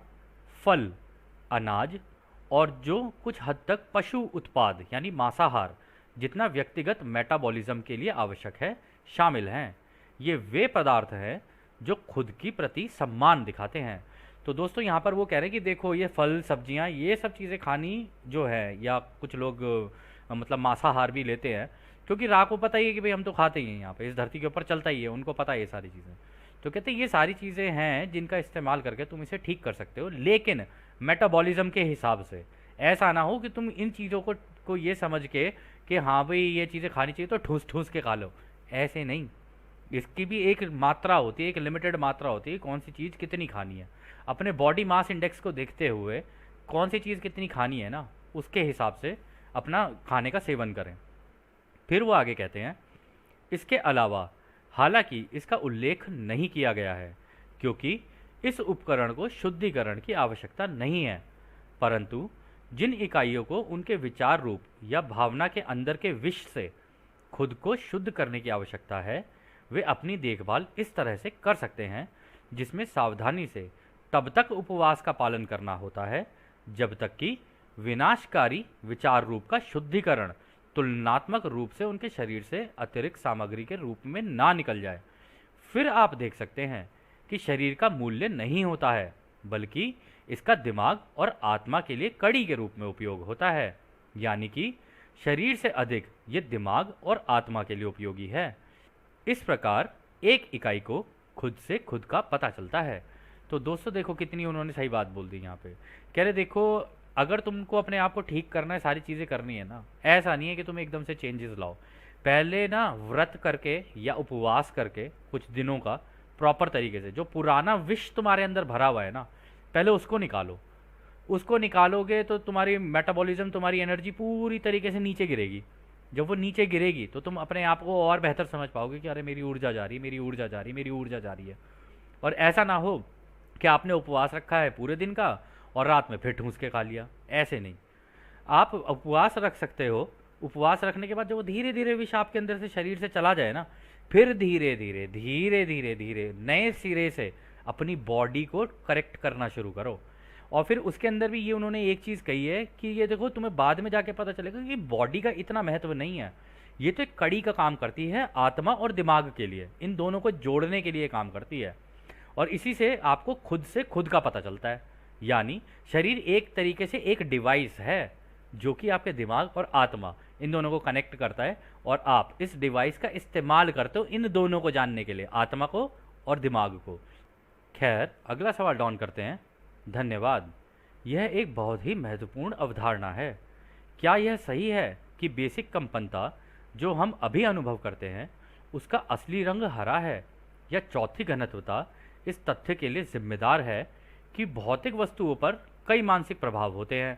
फल, अनाज और जो कुछ हद तक पशु उत्पाद यानी मांसाहार जितना व्यक्तिगत मेटाबॉलिज्म के लिए आवश्यक है, शामिल हैं। ये वे पदार्थ हैं जो खुद की प्रति सम्मान दिखाते हैं। तो दोस्तों यहाँ पर वो कह रहे हैं कि देखो, ये फल, सब्जियां, ये सब चीज़ें खानी जो है, या कुछ लोग मतलब मांसाहार भी लेते हैं, क्योंकि राह को पता ही है कि भाई हम तो खाते ही हैं, यहाँ पे इस धरती के ऊपर चलता ही है, उनको पता है ये सारी चीज़ें। तो कहते हैं ये सारी चीज़ें हैं जिनका इस्तेमाल करके तुम इसे ठीक कर सकते हो, लेकिन मेटाबॉलिज्म के हिसाब से। ऐसा ना हो कि तुम इन चीज़ों को ये समझ के कि हाँ भाई ये चीज़ें खानी चाहिए तो ठूस ठूस के खा लो, ऐसे नहीं। इसकी भी एक मात्रा होती है, एक लिमिटेड मात्रा होती है, कौन सी चीज़ कितनी खानी है। अपने बॉडी मास इंडेक्स को देखते हुए कौन सी चीज़ कितनी खानी है ना, उसके हिसाब से अपना खाने का सेवन करें। फिर वो आगे कहते हैं, इसके अलावा हालांकि इसका उल्लेख नहीं किया गया है क्योंकि इस उपकरण को शुद्धिकरण की आवश्यकता नहीं है, परंतु जिन इकाइयों को उनके विचार रूप या भावना के अंदर के विष से खुद को शुद्ध करने की आवश्यकता है, वे अपनी देखभाल इस तरह से कर सकते हैं जिसमें सावधानी से तब तक उपवास का पालन करना होता है जब तक कि विनाशकारी विचार रूप का शुद्धिकरण तुलनात्मक रूप से उनके शरीर से अतिरिक्त सामग्री के रूप में ना निकल जाए। फिर आप देख सकते हैं कि शरीर का मूल्य नहीं होता है, बल्कि इसका दिमाग और आत्मा के लिए कड़ी के रूप में उपयोग होता है। यानी कि शरीर से अधिक ये दिमाग और आत्मा के लिए उपयोगी है। इस प्रकार एक इकाई को खुद से खुद का पता चलता है। तो दोस्तों देखो कितनी उन्होंने सही बात बोल दी यहाँ पे। कह रहे देखो, अगर तुमको अपने आप को ठीक करना है, सारी चीज़ें करनी है ना, ऐसा नहीं है कि तुम एकदम से चेंजेस लाओ। पहले ना व्रत करके या उपवास करके कुछ दिनों का प्रॉपर तरीके से जो पुराना विष तुम्हारे अंदर भरा हुआ है ना, पहले उसको निकालो। उसको निकालोगे तो तुम्हारी मेटाबॉलिज्म, तुम्हारी एनर्जी पूरी तरीके से नीचे गिरेगी। जब वो नीचे गिरेगी तो तुम अपने आप को और बेहतर समझ पाओगे कि अरे मेरी ऊर्जा जा रही है, मेरी ऊर्जा जा रही है, मेरी ऊर्जा जा रही है। और ऐसा ना हो कि आपने उपवास रखा है पूरे दिन का और रात में फिर ठूंस के खा लिया। ऐसे नहीं, आप उपवास रख सकते हो। उपवास रखने के बाद जब वो धीरे धीरे विष आपके अंदर से शरीर से चला जाए ना, फिर धीरे धीरे धीरे धीरे धीरे नए सिरे से अपनी बॉडी को करेक्ट करना शुरू करो। और फिर उसके अंदर भी ये उन्होंने एक चीज़ कही है कि ये देखो, तुम्हें बाद में जाके पता चलेगा कि बॉडी का इतना महत्व नहीं है। ये तो एक कड़ी का काम करती है आत्मा और दिमाग के लिए, इन दोनों को जोड़ने के लिए काम करती है। और इसी से आपको खुद से खुद का पता चलता है। यानी शरीर एक तरीके से एक डिवाइस है जो कि आपके दिमाग और आत्मा इन दोनों को कनेक्ट करता है, और आप इस डिवाइस का इस्तेमाल करते हो इन दोनों को जानने के लिए, आत्मा को और दिमाग को। खैर, अगला सवाल डॉन करते हैं। धन्यवाद। यह एक बहुत ही महत्वपूर्ण अवधारणा है। क्या यह सही है कि बेसिक कंपनता जो हम अभी अनुभव करते हैं उसका असली रंग हरा है, या चौथी घनत्वता इस तथ्य के लिए जिम्मेदार है कि भौतिक वस्तुओं पर कई मानसिक प्रभाव होते हैं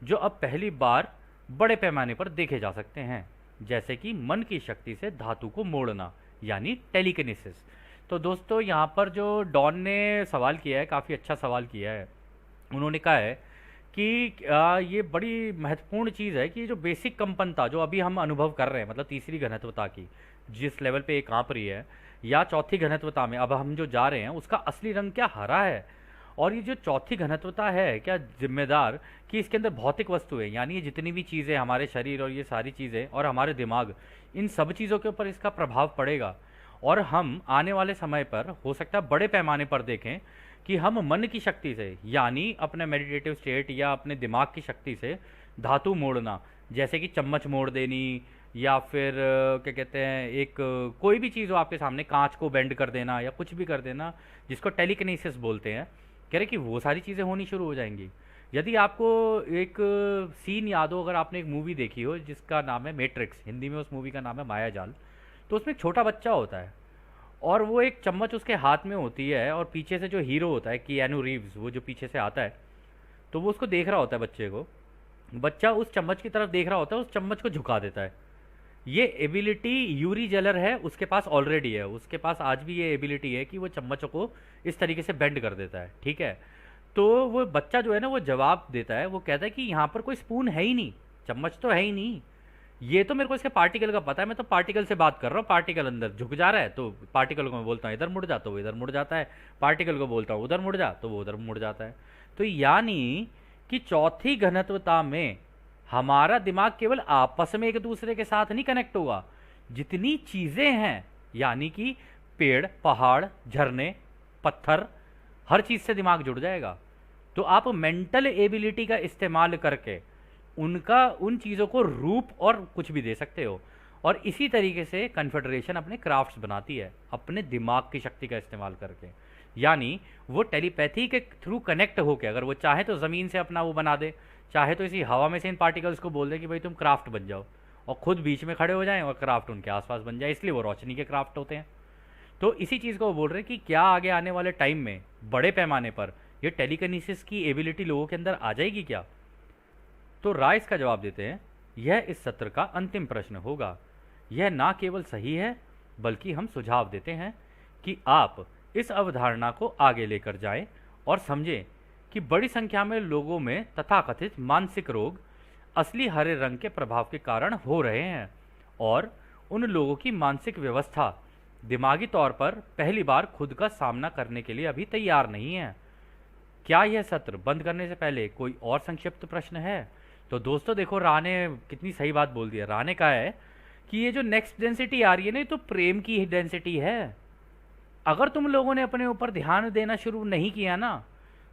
जो अब पहली बार बड़े पैमाने पर देखे जा सकते हैं, जैसे कि मन की शक्ति से धातु को मोड़ना, यानी टेलीकिनेसिस। तो दोस्तों यहाँ पर जो डॉन ने सवाल किया है, काफ़ी अच्छा सवाल किया है। उन्होंने कहा है कि ये बड़ी महत्वपूर्ण चीज़ है कि जो बेसिक कंपनता जो अभी हम अनुभव कर रहे हैं, मतलब तीसरी घनत्वता की जिस लेवल पे ये काँप रही है, या चौथी घनत्वता में अब हम जो जा रहे हैं, उसका असली रंग क्या हरा है। और ये जो चौथी घनत्वता है क्या जिम्मेदार कि इसके अंदर भौतिक वस्तुएं, यानी ये जितनी भी चीज़ें, हमारे शरीर और ये सारी चीज़ें और हमारे दिमाग, इन सब चीज़ों के ऊपर इसका प्रभाव पड़ेगा। और हम आने वाले समय पर हो सकता है बड़े पैमाने पर देखें कि हम मन की शक्ति से, यानी अपने मेडिटेटिव स्टेट या अपने दिमाग की शक्ति से धातु मोड़ना, जैसे कि चम्मच मोड़ देनी, या फिर क्या कहते हैं, एक कोई भी चीज़ हो आपके सामने, कांच को बेंड कर देना या कुछ भी कर देना, जिसको टेलीकिनेसिस बोलते हैं। कह रहे कि वो सारी चीज़ें होनी शुरू हो जाएंगी। यदि आपको एक सीन याद हो, अगर आपने एक मूवी देखी हो जिसका नाम है मैट्रिक्स, हिंदी में उस मूवी का नाम है मायाजाल, तो उसमें एक छोटा बच्चा होता है और वो एक चम्मच उसके हाथ में होती है, और पीछे से जो हीरो होता है कियानू रीव्स, वो जो पीछे से आता है, तो वो उसको देख रहा होता है बच्चे को। बच्चा उस चम्मच की तरफ देख रहा होता है, उस चम्मच को झुका देता है। ये एबिलिटी यूरी जेलर है, उसके पास ऑलरेडी है, उसके पास आज भी ये एबिलिटी है कि वो चम्मचों को इस तरीके से बेंड कर देता है। ठीक है, तो वो बच्चा जो है ना, वो जवाब देता है, वो कहता है कि यहाँ पर कोई स्पून है ही नहीं, चम्मच तो है ही नहीं, ये तो मेरे को इसके पार्टिकल का पता है, मैं तो पार्टिकल से बात कर रहा हूँ, पार्टिकल अंदर झुक जा रहा है, तो पार्टिकल को मैं बोलता हूँ इधर मुड़ जा, तो वो इधर मुड़ जाता है, पार्टिकल को बोलता हूँ उधर मुड़ जा, तो वो उधर मुड़ जाता है। तो यानी कि चौथी घनत्वता में हमारा दिमाग केवल आपस में एक दूसरे के साथ नहीं कनेक्ट होगा, जितनी चीज़ें हैं, यानी कि पेड़, पहाड़, झरने, पत्थर, हर चीज़ से दिमाग जुड़ जाएगा। तो आप मेंटल एबिलिटी का इस्तेमाल करके उनका, उन चीज़ों को रूप और कुछ भी दे सकते हो। और इसी तरीके से कन्फेडरेशन अपने क्राफ्ट्स बनाती है, अपने दिमाग की शक्ति का इस्तेमाल करके। यानी वो टेलीपैथी के थ्रू कनेक्ट होकर, अगर वो चाहे तो ज़मीन से अपना वो बना दे, चाहे तो इसी हवा में से इन पार्टिकल्स को बोल दे कि भाई तुम क्राफ्ट बन जाओ, और खुद बीच में खड़े हो जाएं और क्राफ्ट उनके आसपास बन जाए, इसलिए वो रोशनी के क्राफ्ट होते हैं। तो इसी चीज़ को वो बोल रहे हैं कि क्या आगे आने वाले टाइम में बड़े पैमाने पर ये टेलीकिनेसिस की एबिलिटी लोगों के अंदर आ जाएगी क्या। तो राय इसका जवाब देते हैं, यह इस सत्र का अंतिम प्रश्न होगा। यह ना केवल सही है, बल्कि हम सुझाव देते हैं कि आप इस अवधारणा को आगे लेकर जाएं और समझें कि बड़ी संख्या में लोगों में तथाकथित मानसिक रोग असली हरे रंग के प्रभाव के कारण हो रहे हैं, और उन लोगों की मानसिक व्यवस्था दिमागी तौर पर पहली बार खुद का सामना करने के लिए अभी तैयार नहीं है। क्या यह सत्र बंद करने से पहले कोई और संक्षिप्त प्रश्न है? तो दोस्तों देखो, रा ने कितनी सही बात बोल दी है। रा ने कहा है कि ये जो नेक्स्ट डेंसिटी आ रही है ना, ये तो प्रेम की डेंसिटी है। अगर तुम लोगों ने अपने ऊपर ध्यान देना शुरू नहीं किया ना,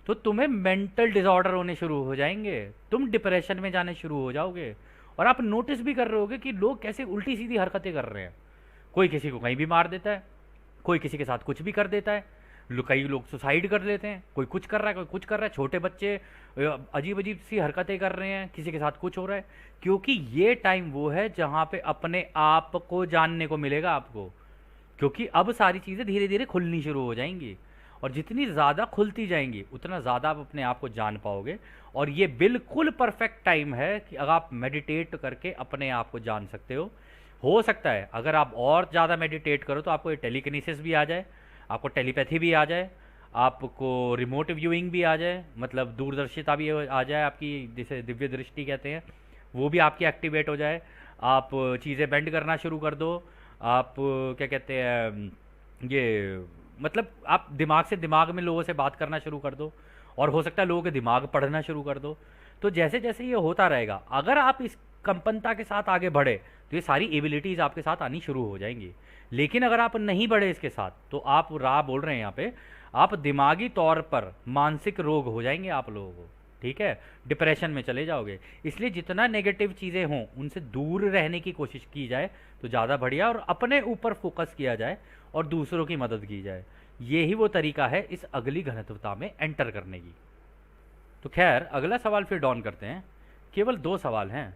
तो तुम्हें मेंटल डिसऑर्डर होने शुरू हो जाएंगे, तुम डिप्रेशन में जाने शुरू हो जाओगे। और आप नोटिस भी कर रहे होगे कि लोग कैसे उल्टी सीधी हरकतें कर रहे हैं। कोई किसी को कहीं भी मार देता है, कोई किसी के साथ कुछ भी कर देता है, कई लोग सुसाइड कर लेते हैं, कोई कुछ कर रहा है, कोई कुछ कर रहा है, छोटे बच्चे अजीब अजीब सी हरकतें कर रहे हैं, किसी के साथ कुछ हो रहा है। क्योंकि ये टाइम वो है जहाँ पे अपने आप को जानने को मिलेगा आपको। क्योंकि अब सारी चीज़ें धीरे धीरे खुलनी शुरू हो जाएंगी, और जितनी ज़्यादा खुलती जाएंगी उतना ज़्यादा आप अपने आप को जान पाओगे। और ये बिल्कुल परफेक्ट टाइम है कि अगर आप मेडिटेट करके अपने आप को जान सकते हो सकता है अगर आप और ज़्यादा मेडिटेट करो तो आपको ये टेलीकिनेसिस भी आ जाए, आपको टेलीपैथी भी आ जाए, आपको रिमोट व्यूइंग भी आ जाए, मतलब दूरदर्शिता भी आ जाए आपकी, जिसे दिव्य दृष्टि कहते हैं, वो भी आपकी एक्टिवेट हो जाए। आप चीज़ें बेंड करना शुरू कर दो, आप क्या कहते हैं ये, मतलब आप दिमाग से दिमाग में लोगों से बात करना शुरू कर दो, और हो सकता है लोगों के दिमाग पढ़ना शुरू कर दो। तो जैसे जैसे ये होता रहेगा, अगर आप इस कंपनता के साथ आगे बढ़े तो ये सारी एबिलिटीज़ आपके साथ आनी शुरू हो जाएंगी। लेकिन अगर आप नहीं बढ़े इसके साथ, तो आप राह बोल रहे हैं यहाँ पे, आप दिमागी तौर पर मानसिक रोग हो जाएंगे आप लोगों को, ठीक है, डिप्रेशन में चले जाओगे। इसलिए जितना नेगेटिव चीज़ें हों उनसे दूर रहने की कोशिश की जाए तो ज़्यादा बढ़िया, और अपने ऊपर फोकस किया जाए और दूसरों की मदद की जाए। यही वो तरीका है इस अगली घनत्वता में एंटर करने की। तो खैर, अगला सवाल फिर डॉन करते हैं। केवल 2 सवाल हैं।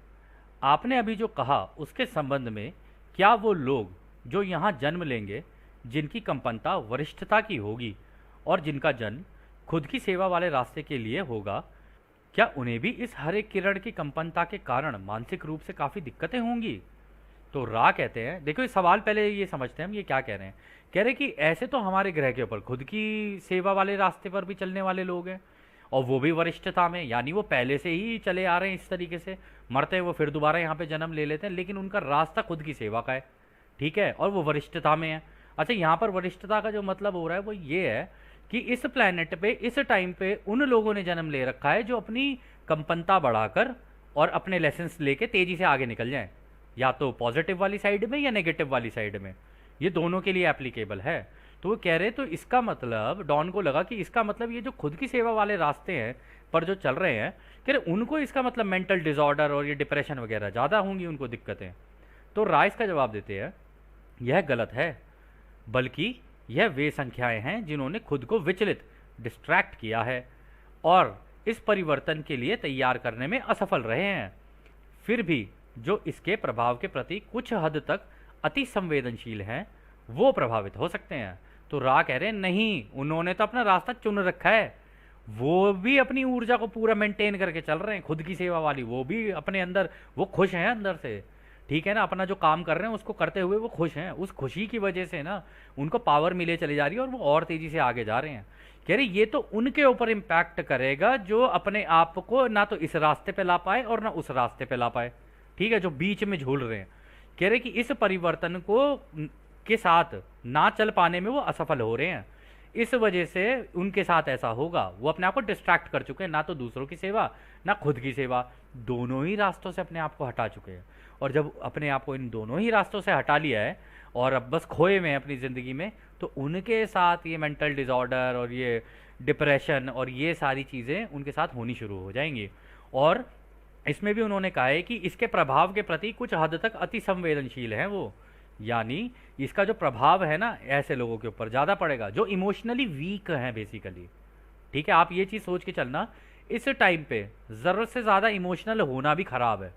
आपने अभी जो कहा उसके संबंध में, क्या वो लोग जो यहाँ जन्म लेंगे, जिनकी कंपनता वरिष्ठता की होगी और जिनका जन्म खुद की सेवा वाले रास्ते के लिए होगा, क्या उन्हें भी इस हरे किरण की कंपनता के कारण मानसिक रूप से काफ़ी दिक्कतें होंगी? तो रा कहते हैं, देखो ये सवाल पहले ये समझते हैं हम ये क्या कह रहे हैं। कह रहे हैं कि ऐसे तो हमारे ग्रह के ऊपर खुद की सेवा वाले रास्ते पर भी चलने वाले लोग हैं, और वो भी वरिष्ठता में, यानी वो पहले से ही चले आ रहे हैं इस तरीके से, मरते हैं वो फिर दोबारा यहाँ पे जन्म ले लेते हैं, लेकिन उनका रास्ता खुद की सेवा का है, ठीक है, और वो वरिष्ठता में है। अच्छा, यहाँ पर वरिष्ठता का जो मतलब हो रहा है वो ये है कि इस प्लेनेट पे इस टाइम पे उन लोगों ने जन्म ले रखा है जो अपनी कंपनता बढ़ाकर और अपने लेसन्स लेके तेजी से आगे निकल जाएं, या तो पॉजिटिव वाली साइड में या नेगेटिव वाली साइड में, ये दोनों के लिए एप्लीकेबल है। तो वो कह रहे, तो इसका मतलब डॉन को लगा कि इसका मतलब ये जो खुद की सेवा वाले रास्ते हैं पर जो चल रहे हैं, कह रहे उनको इसका मतलब मेंटल डिसऑर्डर और ये डिप्रेशन वगैरह ज़्यादा होंगी उनको दिक्कतें। तो राइस का जवाब देते हैं, यह गलत है, बल्कि यह वे संख्याएं हैं जिन्होंने खुद को विचलित, डिस्ट्रैक्ट किया है और इस परिवर्तन के लिए तैयार करने में असफल रहे हैं। फिर भी जो इसके प्रभाव के प्रति कुछ हद तक अति संवेदनशील हैं, वो प्रभावित हो सकते हैं। तो रा कह रहे हैं, नहीं, उन्होंने तो अपना रास्ता चुन रखा है, वो भी अपनी ऊर्जा को पूरा मेंटेन करके चल रहे हैं, खुद की सेवा वाली, वो भी अपने अंदर, वो खुश हैं अंदर से, ठीक है ना, अपना जो काम कर रहे हैं उसको करते हुए वो खुश हैं। उस खुशी की वजह से ना उनको पावर मिले चली जा रही है और वो और तेजी से आगे जा रहे हैं। कह रहे ये तो उनके ऊपर इम्पैक्ट करेगा जो अपने आप को ना तो इस रास्ते पे ला पाए और ना उस रास्ते पे ला पाए, ठीक है, जो बीच में झूल रहे हैं। कह रहे कि इस परिवर्तन को के साथ ना चल पाने में वो असफल हो रहे हैं, इस वजह से उनके साथ ऐसा होगा। वो अपने आप को डिस्ट्रैक्ट कर चुके हैं, ना तो दूसरों की सेवा ना खुद की सेवा, दोनों ही रास्तों से अपने आप को हटा चुके हैं। और जब अपने आप को इन दोनों ही रास्तों से हटा लिया है और अब बस खोए हुए हैं अपनी ज़िंदगी में, तो उनके साथ ये मेंटल डिसऑर्डर और ये डिप्रेशन और ये सारी चीज़ें उनके साथ होनी शुरू हो जाएंगी। और इसमें भी उन्होंने कहा है कि इसके प्रभाव के प्रति कुछ हद तक अति संवेदनशील हैं वो, यानी इसका जो प्रभाव है ना ऐसे लोगों के ऊपर ज़्यादा पड़ेगा जो इमोशनली वीक हैं बेसिकली, ठीक है। आप ये चीज़ सोच के चलना, इस टाइम पे ज़रूरत से ज़्यादा इमोशनल होना भी ख़राब है।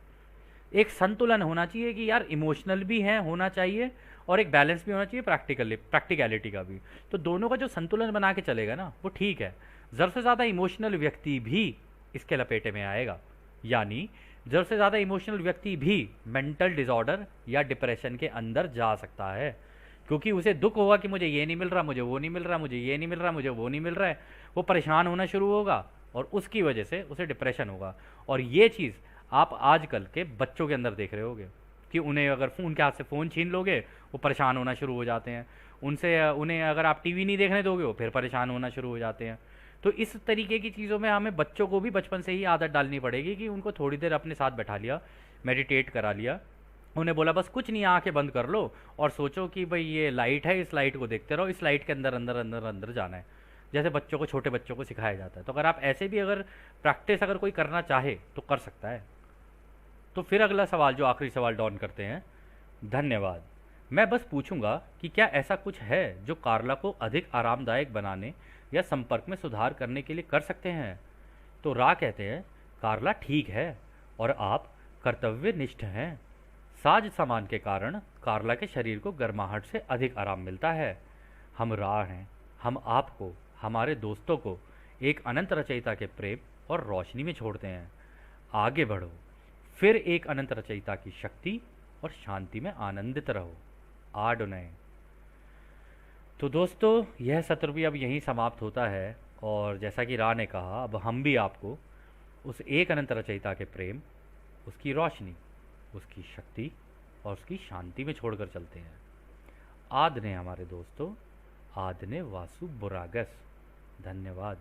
एक संतुलन होना चाहिए कि यार इमोशनल भी है होना चाहिए और एक बैलेंस भी होना चाहिए प्रैक्टिकलिटी का भी। तो दोनों का जो संतुलन बना के चलेगा ना वो ठीक है। ज़रूरत से ज़्यादा इमोशनल व्यक्ति भी इसके लपेटे में आएगा, यानी ज़रूरत से ज़्यादा इमोशनल व्यक्ति भी मेंटल डिसऑर्डर या डिप्रेशन के अंदर जा सकता है, क्योंकि उसे दुख होगा कि मुझे ये नहीं मिल रहा, मुझे वो नहीं मिल रहा, मुझे ये नहीं मिल रहा, मुझे वो नहीं मिल रहा है। वो परेशान होना शुरू होगा और उसकी वजह से उसे डिप्रेशन होगा। और ये चीज़ आप आजकल के बच्चों के अंदर देख रहे होगे कि उन्हें अगर उनके हाथ से फ़ोन छीन लोगे वो परेशान होना शुरू हो जाते हैं। उन्हें अगर आप टीवी नहीं देखने दोगे वो फिर परेशान होना शुरू हो जाते हैं। तो इस तरीके की चीज़ों में हमें बच्चों को भी बचपन से ही आदत डालनी पड़ेगी कि उनको थोड़ी देर अपने साथ बैठा लिया, मेडिटेट करा लिया, उन्हें बोला बस कुछ नहीं, आंखें बंद कर लो और सोचो कि भाई ये लाइट है, इस लाइट को देखते रहो, इस लाइट के अंदर अंदर अंदर अंदर जाना है। जैसे बच्चों को, छोटे बच्चों को सिखाया जाता है। तो अगर आप ऐसे भी अगर प्रैक्टिस अगर कोई करना चाहे तो कर सकता है। तो फिर अगला सवाल, जो आखिरी सवाल डॉन करते हैं। धन्यवाद। मैं बस पूछूंगा कि क्या ऐसा कुछ है जो कार्ला को अधिक आरामदायक बनाने या संपर्क में सुधार करने के लिए कर सकते हैं? तो रा कहते हैं, कार्ला ठीक है और आप कर्तव्यनिष्ठ हैं। साज सामान के कारण कार्ला के शरीर को गर्माहट से अधिक आराम मिलता है। हम रा हैं, हम आपको, हमारे दोस्तों को एक अनंत रचयिता के प्रेम और रोशनी में छोड़ते हैं। आगे बढ़ो, फिर एक अनंत रचयिता की शक्ति और शांति में आनंदित रहो। आडोनय। तो दोस्तों, यह सत्र भी अब यहीं समाप्त होता है। और जैसा कि रा ने कहा, अब हम भी आपको उस एक अनंत रचयिता के प्रेम, उसकी रोशनी, उसकी शक्ति और उसकी शांति में छोड़कर चलते हैं। आद ने हमारे दोस्तों, आद ने वासु बुरागस। धन्यवाद।